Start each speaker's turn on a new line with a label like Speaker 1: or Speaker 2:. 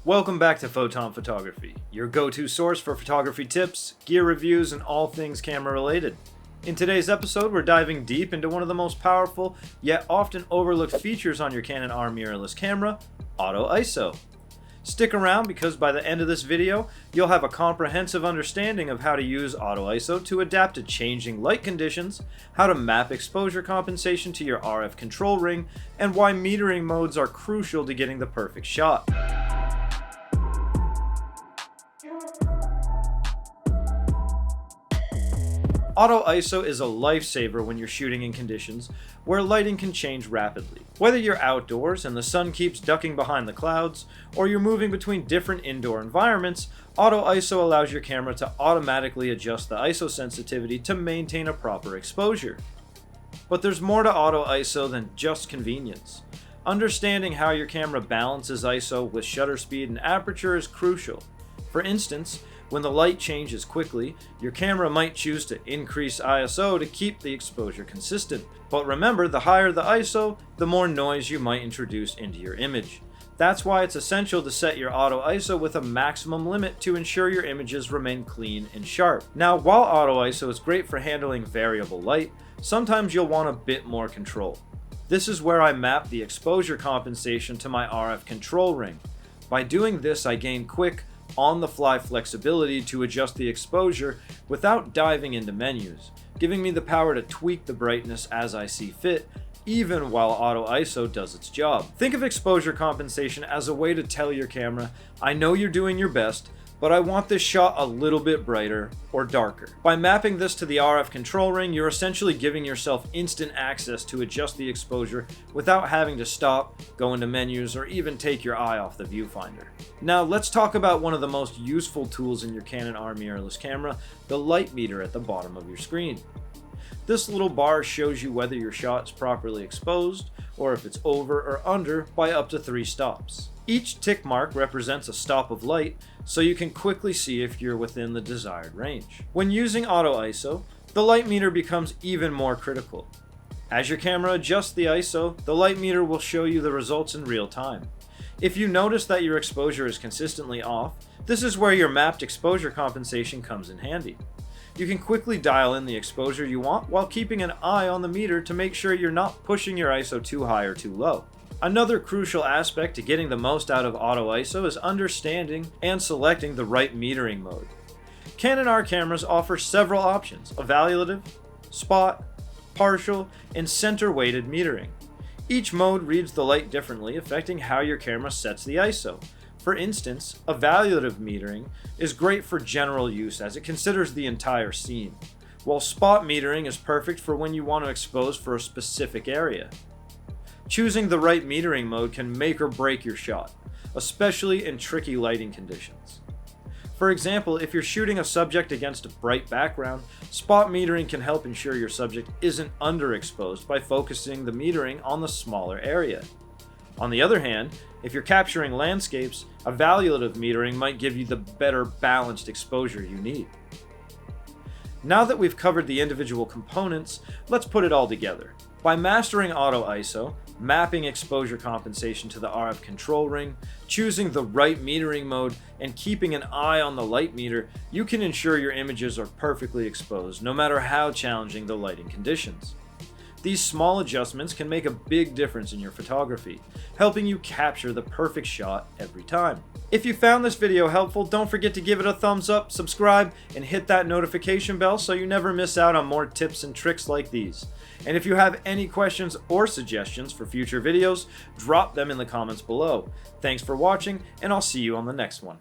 Speaker 1: Welcome back to Photon Photography, your go-to source for photography tips, gear reviews, and all things camera related. In today's episode, we're diving deep into one of the most powerful, yet often overlooked features on your Canon R mirrorless camera, Auto ISO. Stick around because by the end of this video, you'll have a comprehensive understanding of how to use Auto ISO to adapt to changing light conditions, how to map exposure compensation to your RF control ring, and why metering modes are crucial to getting the perfect shot. Auto ISO is a lifesaver when you're shooting in conditions where lighting can change rapidly. Whether you're outdoors and the sun keeps ducking behind the clouds, or you're moving between different indoor environments, Auto ISO allows your camera to automatically adjust the ISO sensitivity to maintain a proper exposure. But there's more to Auto ISO than just convenience. Understanding how your camera balances ISO with shutter speed and aperture is crucial. For instance, when the light changes quickly, your camera might choose to increase ISO to keep the exposure consistent. But remember, the higher the ISO, the more noise you might introduce into your image. That's why it's essential to set your Auto ISO with a maximum limit to ensure your images remain clean and sharp. Now, while Auto ISO is great for handling variable light, sometimes you'll want a bit more control. This is where I map the exposure compensation to my RF control ring. By doing this, I gain quick, on-the-fly flexibility to adjust the exposure without diving into menus, giving me the power to tweak the brightness as I see fit, even while Auto ISO does its job. Think of exposure compensation as a way to tell your camera, I know you're doing your best, but I want this shot a little bit brighter or darker. By mapping this to the RF control ring, you're essentially giving yourself instant access to adjust the exposure without having to stop, go into menus, or even take your eye off the viewfinder. Now let's talk about one of the most useful tools in your Canon R mirrorless camera, the light meter at the bottom of your screen. This little bar shows you whether your shot is properly exposed, or if it's over or under by up to 3 stops. Each tick mark represents a stop of light, so you can quickly see if you're within the desired range. When using Auto ISO, the light meter becomes even more critical. As your camera adjusts the ISO, the light meter will show you the results in real time. If you notice that your exposure is consistently off, this is where your mapped exposure compensation comes in handy. You can quickly dial in the exposure you want while keeping an eye on the meter to make sure you're not pushing your ISO too high or too low. Another crucial aspect to getting the most out of Auto ISO is understanding and selecting the right metering mode. Canon R cameras offer several options: evaluative, spot, partial, and center-weighted metering. Each mode reads the light differently, affecting how your camera sets the ISO. For instance, evaluative metering is great for general use as it considers the entire scene, while spot metering is perfect for when you want to expose for a specific area. Choosing the right metering mode can make or break your shot, especially in tricky lighting conditions. For example, if you're shooting a subject against a bright background, spot metering can help ensure your subject isn't underexposed by focusing the metering on the smaller area. On the other hand, if you're capturing landscapes, evaluative metering might give you the better balanced exposure you need. Now that we've covered the individual components, let's put it all together. By mastering Auto ISO, mapping exposure compensation to the RF control ring, choosing the right metering mode, and keeping an eye on the light meter, you can ensure your images are perfectly exposed, no matter how challenging the lighting conditions. These small adjustments can make a big difference in your photography, helping you capture the perfect shot every time. If you found this video helpful, don't forget to give it a thumbs up, subscribe, and hit that notification bell so you never miss out on more tips and tricks like these. And if you have any questions or suggestions for future videos, drop them in the comments below. Thanks for watching, and I'll see you on the next one.